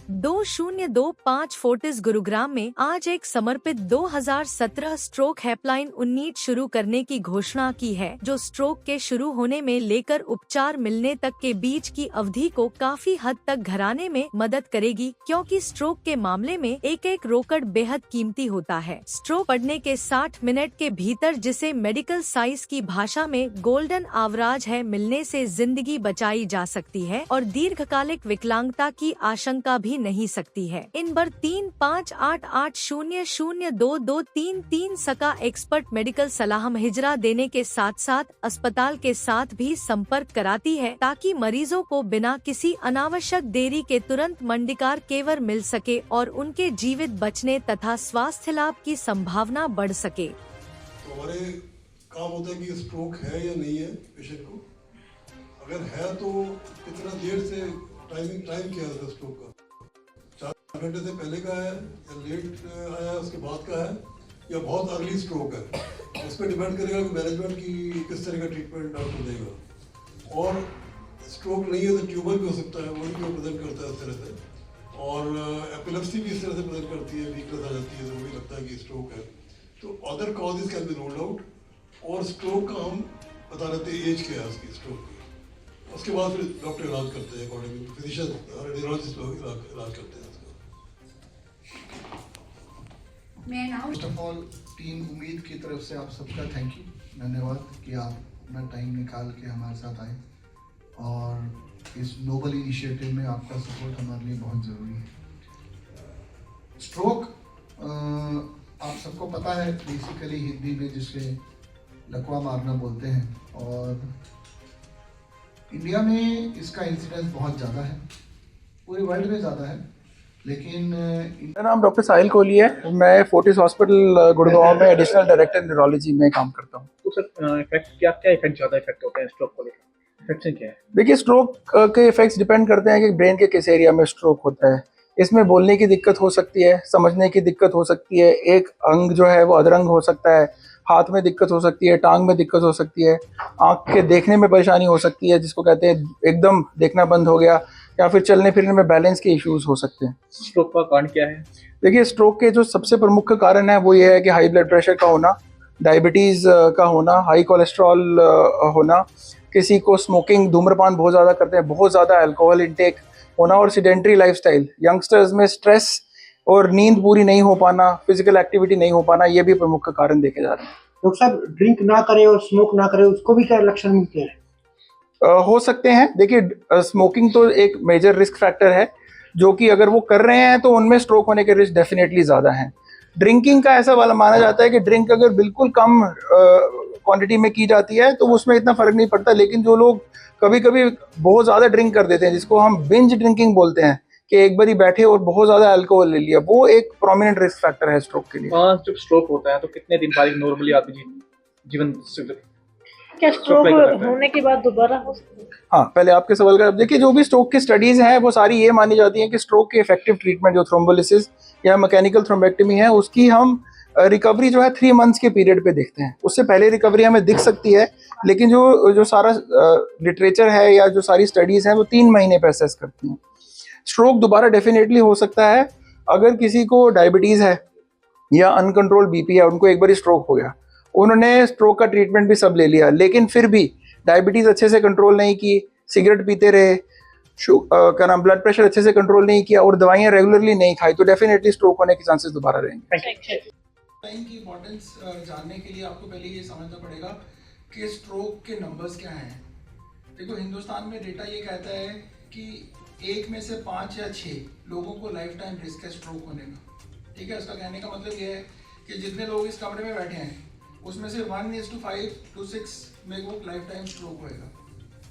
2025 Fortis Gurugram में आज एक समर्पित 2017 स्ट्रोक हेल्पलाइन 19 शुरू करने की घोषणा की है, जो स्ट्रोक के शुरू होने में लेकर उपचार मिलने तक के बीच की अवधि को काफी हद तक घटाने में मदद करेगी, क्योंकि स्ट्रोक के मामले में एक एक रोकड़ बेहद कीमती होता है। स्ट्रोक पड़ने के 60 मिनट के भीतर, जिसे मेडिकल साइंस की भाषा में गोल्डन आवराज है, मिलने से जिंदगी बचाई जा सकती है और दीर्घकालिक विकलांगता की आशंका भी नहीं सकती है। इन पर 3588002233 सका एक्सपर्ट मेडिकल सलाह हिजरा देने के साथ साथ अस्पताल के साथ भी संपर्क कराती है, ताकि मरीजों को बिना किसी अनावश्यक देरी के तुरंत मंडिकार केवर मिल सके और उनके जीवित बचने तथा स्वास्थ्य लाभ की संभावना बढ़ सके। तो हमारे काम होता है कि स्ट्रोक है या नहीं है पेशेंट को, अगर है तो कितना देर से टाइम क्या है स्ट्रोक का, 4 घंटे से पहले का है या लेट आया उसके बाद का है या बहुत अर्ली स्ट्रोक है। उस पर डिपेंड करेगा कि मैनेजमेंट की किस तरह का ट्रीटमेंट डॉक्टर देगा। और स्ट्रोक नहीं है तो ट्यूमर भी हो सकता है, वो भी प्रेजेंट करता है इस तरह से, और एपिलेप्सी भी इस तरह से प्रेजेंट करती है, वीकनेस आ जाती है तो भी लगता है कि स्ट्रोक है। तो other causes can be ruled out, और स्ट्रोक का हम बता देते हैं एज क्या है उसकी स्ट्रोक की। उसके बाद फिर डॉक्टर इलाज करते हैं, अकॉर्डिंगली फिजिशियन रेडियोलॉजिस्ट लोग इलाज करते हैं उसका। फर्स्ट ऑफ ऑल टीम उम्मीद की तरफ से आप सबका थैंक यू, धन्यवाद कि आप अपना टाइम निकाल के हमारे साथ आए, और इस नोबल इनिशिएटिव में आपका सपोर्ट हमारे लिए बहुत ज़रूरी है। स्ट्रोक आप सबको पता है, बेसिकली हिंदी में जिसे लकवा मारना बोलते हैं, और इंडिया में इसका इंसिडेंस बहुत ज़्यादा है, पूरे वर्ल्ड में ज़्यादा है, लेकिन मेरा नाम डॉक्टर साहिल कोहली है। मैं फोर्टिस हॉस्पिटल गुड़गांव में एडिशनल डायरेक्टर न्यूरोलॉजी में काम करता हूँ। तो सर इफेक्ट क्या इफेक्ट ज़्यादा इफेक्ट होते हैं स्ट्रोक को लेकर, इफेक्ट्स क्या है? देखिए, स्ट्रोक के इफेक्ट्स डिपेंड करते हैं कि ब्रेन के किस एरिया में स्ट्रोक होता है। इसमें बोलने की दिक्कत हो सकती है, समझने की दिक्कत हो सकती है, एक अंग जो है वो अधरंग हो सकता है, हाथ में दिक्कत हो सकती है, टांग में दिक्कत हो सकती है, आँख के देखने में परेशानी हो सकती है, जिसको कहते हैं एकदम देखना बंद हो गया, या फिर चलने फिरने में बैलेंस के इश्यूज हो सकते हैं। स्ट्रोक का कारण क्या है? देखिए, स्ट्रोक के जो सबसे प्रमुख कारण है वो ये है कि हाई ब्लड प्रेशर का होना, डायबिटीज़ का होना, हाई कोलेस्ट्रॉल होना, किसी को स्मोकिंग धूम्रपान बहुत ज़्यादा करते हैं, बहुत ज़्यादा अल्कोहल इंटेक होना, और सीडेंटरी लाइफस्टाइल, यंगस्टर्स में स्ट्रेस और नींद पूरी नहीं हो पाना, फिजिकल एक्टिविटी नहीं हो पाना, ये भी प्रमुख कारण देखे जा रहे हैं। डॉक्टर साहब, ड्रिंक ना करे और स्मोक ना करे, उसको भी क्या लक्षण मिलते हैं? हो सकते हैं। देखिए, स्मोकिंग तो एक मेजर रिस्क फैक्टर है, जो कि अगर वो कर रहे हैं तो उनमें स्ट्रोक होने के रिस्क डेफिनेटली ज़्यादा हैं। ड्रिंकिंग का ऐसा वाला माना जाता है कि ड्रिंक अगर बिल्कुल कम क्वांटिटी में की जाती है तो उसमें इतना फ़र्क नहीं पड़ता, लेकिन जो लोग कभी कभी बहुत ज़्यादा ड्रिंक कर देते हैं, जिसको हम बिंज ड्रिंकिंग बोलते हैं, कि एक बार ही बैठे और बहुत ज़्यादा अल्कोहल ले लिया, वो एक प्रोमिनेंट रिस्क फैक्टर है स्ट्रोक के लिए। जब स्ट्रोक होता है तो कितने दिन बाद नॉर्मली आदमी जीवन क्या स्ट्रोक होने के बाद दोबारा हो सकता है? हाँ, पहले आपके सवाल का देखिए, जो भी स्ट्रोक की स्टडीज हैं वो सारी ये मानी जाती हैं कि स्ट्रोक की इफेक्टिव ट्रीटमेंट जो थ्रोम्बोलिसिस या मैकेनिकल थ्रोम्बेक्टमी है, उसकी हम रिकवरी जो है 3 मंथ्स के पीरियड पे देखते हैं। उससे पहले रिकवरी हमें दिख सकती है, लेकिन जो सारा लिटरेचर है या जो सारी स्टडीज हैं वो 3 महीने पे असेस करती हैं। स्ट्रोक दोबारा डेफिनेटली हो सकता है अगर किसी को डायबिटीज़ है या अनकंट्रोल्ड बीपी है, उनको एक बार स्ट्रोक हो गया, उन्होंने स्ट्रोक का ट्रीटमेंट भी सब ले लिया, लेकिन फिर भी डायबिटीज़ अच्छे से कंट्रोल नहीं की, सिगरेट पीते रहे, क्या नाम ब्लड प्रेशर अच्छे से कंट्रोल नहीं किया और दवाइयाँ रेगुलरली नहीं खाई, तो डेफिनेटली स्ट्रोक होने के चांसेस दोबारा रहेंगे। टाइम की इम्पोर्टेंस जानने के लिए आपको पहले ये समझना पड़ेगा कि स्ट्रोक के नंबर्स क्या हैं। देखो, हिंदुस्तान में डेटा ये कहता है कि 1 में से 5 या 6 लोगों को लाइफ टाइम रिस्क है स्ट्रोक होने का। ठीक है, उसका कहने का मतलब ये है कि जितने लोग इस कमरे में बैठे हैं उसमें से 1:5 to 6 में वो लाइफ टाइम स्ट्रोक होएगा।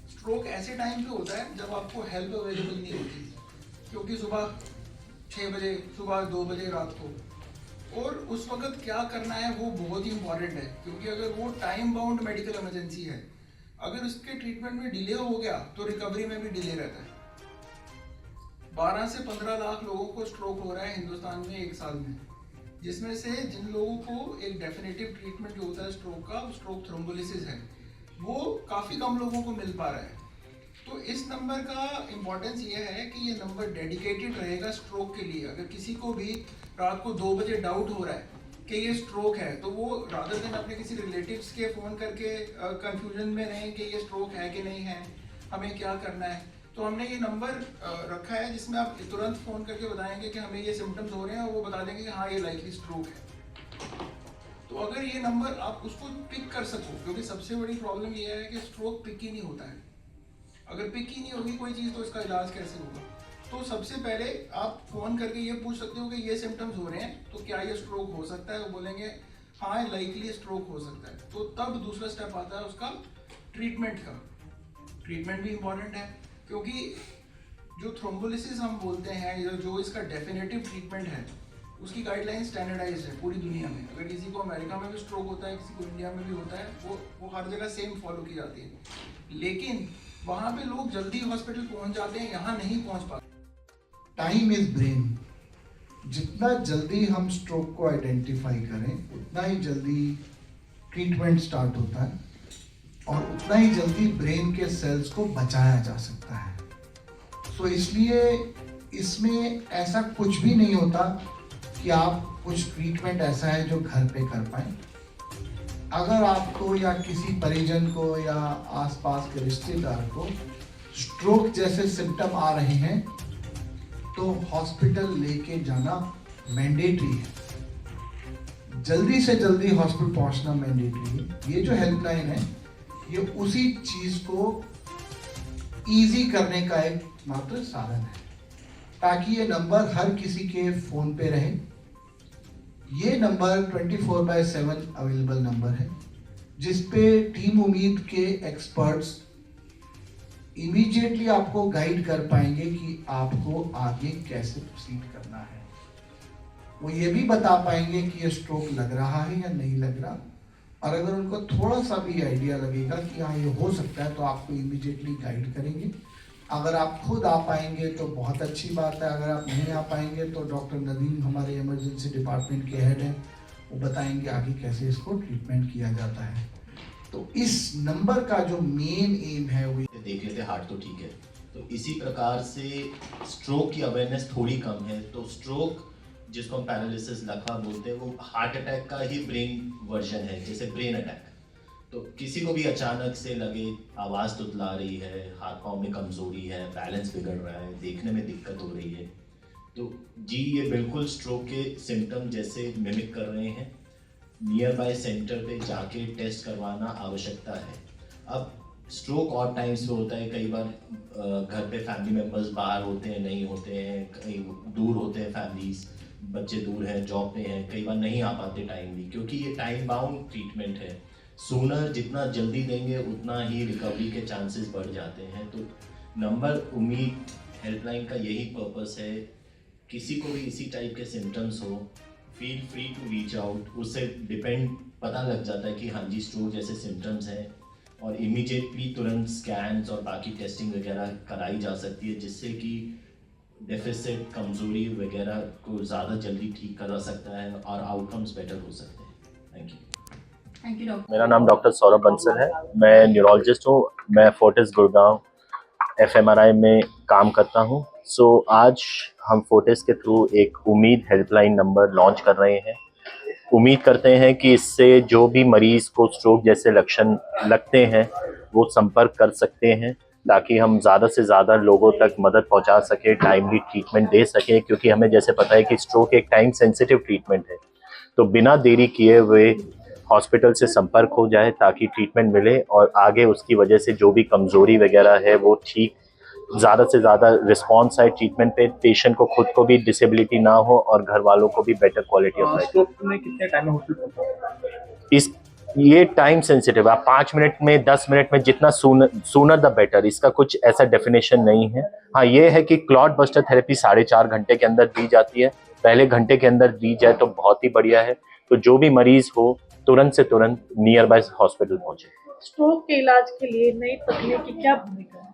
स्ट्रोक ऐसे टाइम पे होता है जब आपको हेल्प अवेलेबल नहीं होती, क्योंकि सुबह 6 बजे, सुबह 2 बजे रात को, और उस वक्त क्या करना है वो बहुत ही इंपॉर्टेंट है, क्योंकि अगर वो टाइम बाउंड मेडिकल इमरजेंसी है, अगर उसके ट्रीटमेंट में डिले हो गया तो रिकवरी में भी डिले रहता है। 12 से 15 लाख लोगों को स्ट्रोक हो रहा है हिंदुस्तान में 1 साल में, जिसमें से जिन लोगों को एक डेफिनेटिव ट्रीटमेंट जो होता है स्ट्रोक का, स्ट्रोक थ्रोम्बोलिसिस है, वो काफ़ी कम लोगों को मिल पा रहा है। तो इस नंबर का इम्पोर्टेंस ये है कि ये नंबर डेडिकेटेड रहेगा स्ट्रोक के लिए। अगर किसी को भी रात को 2 बजे डाउट हो रहा है कि ये स्ट्रोक है, तो वो रादर देन अपने किसी रिलेटिव्स के फ़ोन करके कंफ्यूजन में रहें कि ये स्ट्रोक है कि नहीं है, हमें क्या करना है, तो हमने ये नंबर रखा है जिसमें आप तुरंत फ़ोन करके बताएंगे कि हमें ये सिम्टम्स हो रहे हैं और वो बता देंगे कि हाँ ये लाइकली स्ट्रोक है। तो अगर ये नंबर आप उसको पिक कर सको, क्योंकि सबसे बड़ी प्रॉब्लम ये है कि स्ट्रोक पिक ही नहीं होता है। अगर पिक ही नहीं होगी कोई चीज़ तो इसका इलाज कैसे होगा? तो सबसे पहले आप फ़ोन करके ये पूछ सकते हो कि ये सिम्टम्स हो रहे हैं, तो क्या ये स्ट्रोक हो सकता है? वो बोलेंगे हाँ लाइकली स्ट्रोक हो सकता है। तो तब दूसरा स्टेप आता है उसका ट्रीटमेंट का। ट्रीटमेंट भी इम्पॉर्टेंट है, क्योंकि जो थ्रोम्बोलिसिस हम बोलते हैं, जो इसका डेफिनेटिव ट्रीटमेंट है, उसकी गाइडलाइन स्टैंडर्डाइज्ड है पूरी दुनिया में। अगर किसी को अमेरिका में भी स्ट्रोक होता है, किसी को इंडिया में भी होता है, वो हर जगह सेम फॉलो की जाती है। लेकिन वहाँ पे लोग जल्दी हॉस्पिटल पहुँच जाते हैं, यहाँ नहीं पहुँच पाते। Time is brain. जितना जल्दी हम स्ट्रोक को आइडेंटिफाई करें उतना ही जल्दी ट्रीटमेंट स्टार्ट होता है और उतना ही जल्दी ब्रेन के सेल्स को बचाया जा सकता है। सो इसलिए इसमें ऐसा कुछ भी नहीं होता कि आप कुछ ट्रीटमेंट ऐसा है जो घर पे कर पाएं। अगर आपको या किसी परिजन को या आसपास के रिश्तेदार को स्ट्रोक जैसे सिम्टम आ रहे हैं तो हॉस्पिटल लेके जाना मैंडेटरी है। जल्दी से जल्दी हॉस्पिटल पहुंचना मैंडेटरी है। ये जो हेल्पलाइन है ये उसी चीज को इजी करने का एक मात्र साधन है, ताकि ये नंबर हर किसी के फोन पे रहे। ये नंबर 24/7 अवेलेबल नंबर है, जिसपे टीम उम्मीद के एक्सपर्ट्स इमीडिएटली आपको गाइड कर पाएंगे कि आपको आगे कैसे प्रोसीड करना है। वो ये भी बता पाएंगे कि ये स्ट्रोक लग रहा है या नहीं लग रहा, और अगर उनको थोड़ा सा भी आइडिया लगेगा कि हाँ ये हो सकता है तो आपको इमीडिएटली गाइड करेंगे। अगर आप खुद आ पाएंगे तो बहुत अच्छी बात है, अगर आप नहीं आ पाएंगे तो डॉक्टर नदीम हमारे इमरजेंसी डिपार्टमेंट के हेड हैं, वो बताएंगे आगे कैसे इसको ट्रीटमेंट किया जाता है। तो इस नंबर का जो मेन एम है वो देख लेते हार्ट तो ठीक है, तो इसी प्रकार से स्ट्रोक की अवेयरनेस थोड़ी कम है। तो स्ट्रोक जिसको हम पैरालिसिस लकवा बोलते हैं, वो हार्ट अटैक का ही ब्रेन वर्जन है, जैसे ब्रेन अटैक। तो किसी को भी अचानक से लगे आवाज़ तुतला रही है, हाथ पाँव में कमज़ोरी है, बैलेंस बिगड़ रहा है, देखने में दिक्कत हो रही है, तो जी ये बिल्कुल स्ट्रोक के सिम्टम जैसे मिमिक कर रहे हैं। नियर बाय सेंटर पे जाके टेस्ट करवाना आवश्यकता है। अब स्ट्रोक और टाइम्स पे होता है, कई बार घर पे फैमिली मेम्बर्स बाहर होते हैं, नहीं होते हैं, कहीं दूर होते हैं फैमिलीज, बच्चे दूर हैं, जॉब पे हैं, कई बार नहीं आ पाते टाइमली, क्योंकि ये टाइम बाउंड ट्रीटमेंट है। सूनर जितना जल्दी देंगे उतना ही रिकवरी के चांसेस बढ़ जाते हैं। तो नंबर उम्मीद हेल्पलाइन का यही पर्पस है, किसी को भी इसी टाइप के सिम्टम्स हो, feel free to reach out. उससे डिपेंड पता लग जाता है कि हाँ जी स्ट्रोक जैसे सिम्टम्स हैं, और इमीडिएटली तुरंत स्कैन्स और बाकी टेस्टिंग वगैरह कराई जा सकती है, जिससे कि डेफिसिट कमज़ोरी वगैरह को ज़्यादा जल्दी ठीक करा सकता है और आउटकम्स बेटर हो सकते हैं। Thank you. डॉक्टर। मेरा नाम डॉक्टर सौरभ बंसल है, मैं न्यूरोलॉजिस्ट हूँ, मैं फोर्टिस गुड़गांव FMRI में काम करता हूँ। आज हम फोर्टिस के थ्रू एक उम्मीद हेल्पलाइन नंबर लॉन्च कर रहे हैं। उम्मीद करते हैं कि इससे जो भी मरीज़ को स्ट्रोक जैसे लक्षण लगते हैं वो संपर्क कर सकते हैं, ताकि हम ज़्यादा से ज़्यादा लोगों तक मदद पहुंचा सकें, टाइमली ट्रीटमेंट दे सकें, क्योंकि हमें जैसे पता है कि स्ट्रोक एक टाइम सेंसिटिव ट्रीटमेंट है। तो बिना देरी किए हुए हॉस्पिटल से संपर्क हो जाए ताकि ट्रीटमेंट मिले, और आगे उसकी वजह से जो भी कमज़ोरी वगैरह है वो ठीक, ज़्यादा से ज़्यादा रिस्पॉन्स आए ट्रीटमेंट पे, पेशेंट को खुद को भी डिसेबिलिटी ना हो और घर वालों को भी better quality of life. Stroke में कितने टाइम में हॉस्पिटल पहुंचना? ये टाइम सेंसिटिव है, 5 मिनट में, 10 मिनट में, जितना सूनर द बेटर। इसका कुछ ऐसा डेफिनेशन नहीं है। हाँ ये है कि क्लॉट बस्टर थेरेपी 4.5 घंटे के अंदर दी जाती है, पहले घंटे के अंदर दी जाए तो बहुत ही बढ़िया है। तो जो भी मरीज हो तुरंत से तुरंत नियर बाय हॉस्पिटल पहुंचे। स्ट्रोक के इलाज के लिए नई तकनीक की क्या भूमिका है?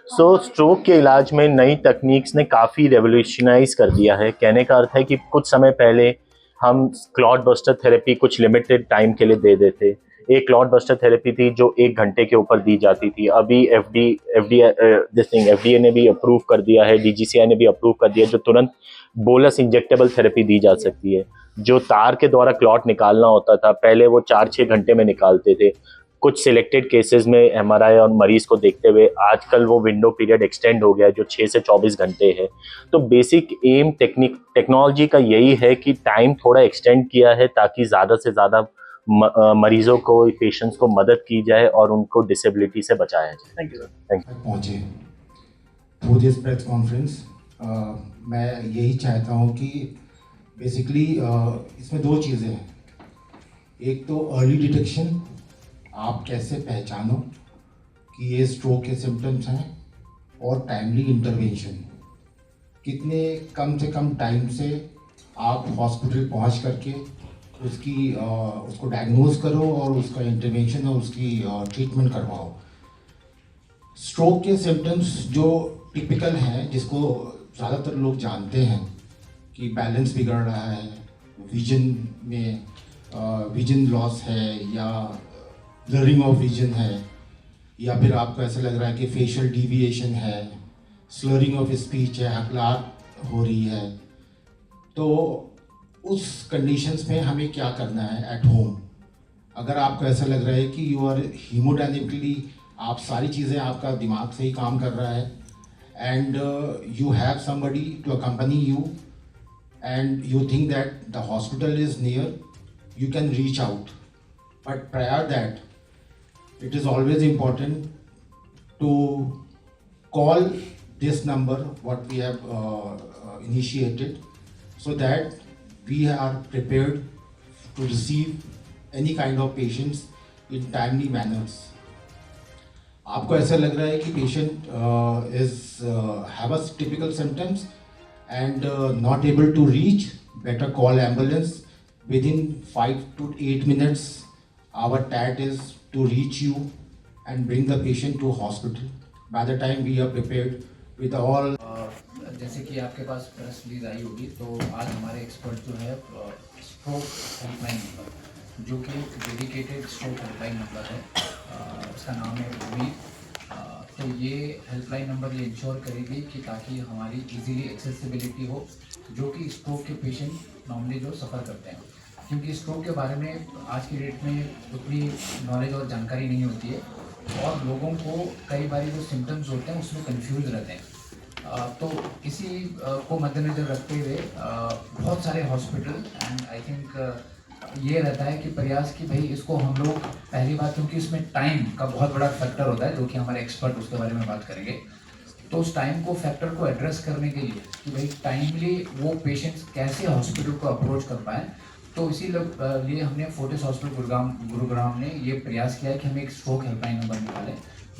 स्ट्रोक के इलाज में नई तकनीक्स ने काफ़ी रेवोल्यूशनाइज कर दिया है। कहने का अर्थ है कि कुछ समय पहले हम क्लॉट बस्टर थेरेपी कुछ लिमिटेड टाइम के लिए दे देते, एक क्लॉट बस्टर थेरेपी थी जो 1 घंटे के ऊपर दी जाती थी। अभी एफडीए ने भी अप्रूव कर दिया है, डीजीसीआई ने भी अप्रूव कर दिया, जो तुरंत बोलस इंजेक्टेबल थेरेपी दी जा सकती है। जो तार के द्वारा क्लॉट निकालना होता था, पहले वो 4-6 घंटे में निकालते थे। कुछ सिलेक्टेड केसेस में एमआरआई और मरीज को देखते हुए आजकल वो विंडो पीरियड एक्सटेंड हो गया है, जो 6 से 24 घंटे है। तो बेसिक एम टेक्नोलॉजी का यही है कि टाइम थोड़ा एक्सटेंड किया है ताकि ज़्यादा से ज़्यादा मरीजों को, पेशेंट्स को मदद की जाए और उनको डिसेबिलिटी से बचाया जाए। Thank you sir. Thank you. पहुँचे थ्रू दिस प्रेस कॉन्फ्रेंस मैं यही चाहता हूँ कि बेसिकली इसमें 2 चीज़ें हैं। एक तो अर्ली डिटेक्शन, आप कैसे पहचानो कि ये स्ट्रोक के सिम्टम्स हैं, और टाइमली इंटरवेंशन, कितने कम से कम टाइम से आप हॉस्पिटल पहुंच करके उसको डायग्नोज करो और उसका इंटरवेंशन और उसकी ट्रीटमेंट करवाओ। स्ट्रोक के सिम्टम्स जो टिपिकल हैं, जिसको ज़्यादातर लोग जानते हैं कि बैलेंस बिगड़ रहा है, विजन लॉस है, या ब्लरिंग ऑफ विजन है, या फिर आपको ऐसा लग रहा है कि फेशियल डिविएशन है, स्लरिंग ऑफ स्पीच है, हकलाहट हो रही है, तो उस कंडीशंस में हमें क्या करना है एट होम। अगर आपको ऐसा लग रहा है कि यू आर हीमोडायनेमिकली, आप सारी चीज़ें, आपका दिमाग से ही काम कर रहा है, and you have somebody to accompany you, and you think that the hospital is near, you can reach out. But prior that, it is always important to call this number what we have initiated, so that we are prepared to receive any kind of patients in timely manners. आपको ऐसा लग रहा है कि patient have a typical symptoms and not able to reach, better call ambulance. Within 5 to 8 minutes, our TAT is to reach you and bring the patient to hospital. By the time we are prepared with all. जैसे कि आपके पास press release आई होगी, तो आज हमारे expert जो है stroke helpline number, जो कि डेडिकेटेड स्ट्रोक हेल्पलाइन नंबर है, उसका नाम है उम्मीद। तो ये हेल्पलाइन नंबर ये इंश्योर करेगी कि ताकि हमारी इजीली एक्सेसिबिलिटी हो, जो कि स्ट्रोक के पेशेंट नॉर्मली जो सफ़र करते हैं, क्योंकि स्ट्रोक के बारे में आज की डेट में उतनी नॉलेज और जानकारी नहीं होती है, और लोगों को कई बार जो सिम्टम्स होते हैं उसमें कंफ्यूज रहते हैं। तो इसी को मद्देनज़र रखते हुए बहुत सारे हॉस्पिटल एंड आई थिंक ये रहता है कि प्रयास कि भाई इसको हम लोग, पहली बात क्योंकि इसमें टाइम का बहुत बड़ा फैक्टर होता है, जो कि हमारे एक्सपर्ट उसके बारे में बात करेंगे। तो उस टाइम को फैक्टर को एड्रेस करने के लिए कि भाई टाइमली वो पेशेंट्स कैसे हॉस्पिटल को अप्रोच कर पाएँ, तो इसीलिए हमने फोर्टिस हॉस्पिटल गुरुग्राम ने ये प्रयास किया है कि हम एक स्ट्रोक हेल्पलाइन नंबर निकालें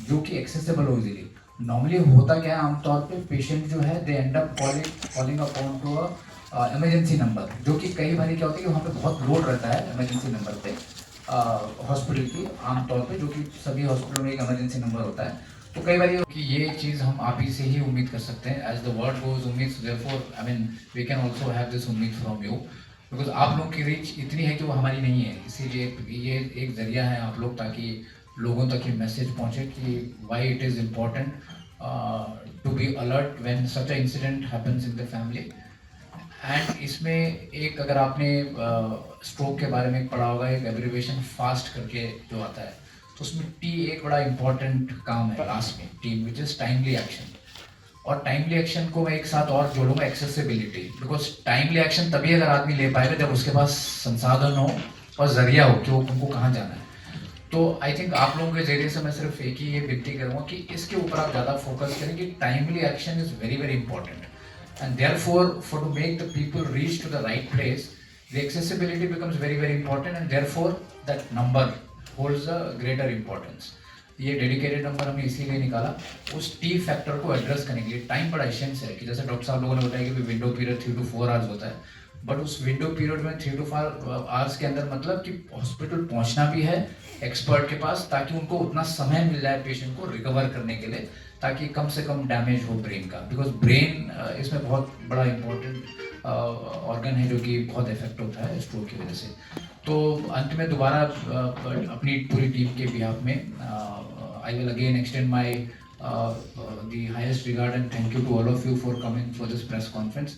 जो कि एक्सेसिबल हो इजीली। नॉर्मली होता क्या है, आमतौर पे पेशेंट जो है they end up calling upon to emergency number, जो कि कई बार क्या होता है कि वहाँ पे बहुत लोड रहता है इमरजेंसी नंबर पे हॉस्पिटल की, आमतौर पे जो कि सभी हॉस्पिटलों में एक इमरजेंसी नंबर होता है। तो कई बार कि ये चीज़ हम आप ही से ही उम्मीद कर सकते हैं, एज द वर्ड गोज उम्मीद, so therefore I mean we can also have this उम्मीद फ्रॉम यू, बिकॉज आप लोगों की रीच इतनी है कि वो हमारी नहीं है, इसीलिए ये एक ज़रिया है आप लोग, ताकि लोगों तक ये मैसेज पहुँचे कि why it is important to be alert when such a incident happens in the family. And इसमें एक, अगर आपने स्ट्रोक के बारे में पढ़ा होगा, एक एब्रिविएशन फास्ट करके जो आता है, तो उसमें टी एक बड़ा इंपॉर्टेंट काम है लास्ट में, T which is timely action. और टाइमली एक्शन को मैं एक साथ और जोड़ूंगा एक्सेसिबिलिटी, बिकॉज टाइमली एक्शन तभी अगर आदमी ले पाएगा जब उसके पास संसाधन हो और जरिया हो कि वो उनको कहाँ जाना है। तो आई थिंक आप लोगों के जरिए से मैं सिर्फ एक ही ये विनती करूँगा कि इसके ऊपर आप ज़्यादा फोकस करें कि timely action is very very important, and therefore for to make the people reach to the right place, the accessibility becomes very very important, and therefore that number holds a greater importance. ये dedicated number हमने इसीलिए निकाला उस T factor को address करने के लिए। Time बड़ा एसेंस है कि जैसे डॉक्टर साहब लोगों ने बताया कि विंडो पीरियड 3 to 4 आवर्स होता है, बट उस विंडो पीरियड में 3 to 4 आवर्स के अंदर मतलब कि हॉस्पिटल पहुंचना भी है एक्सपर्ट के पास, ताकि उनको उतना समय मिल जाए पेशेंट को रिकवर करने के लिए, ताकि कम से कम डैमेज हो ब्रेन का, बिकॉज ब्रेन इसमें बहुत बड़ा इंपॉर्टेंट ऑर्गन है जो कि बहुत इफेक्ट होता है स्ट्रोक की वजह से। तो अंत में दोबारा अपनी पूरी टीम के बिहाफ में I will again extend my the highest regard and thank you to all of you for coming for this press conference.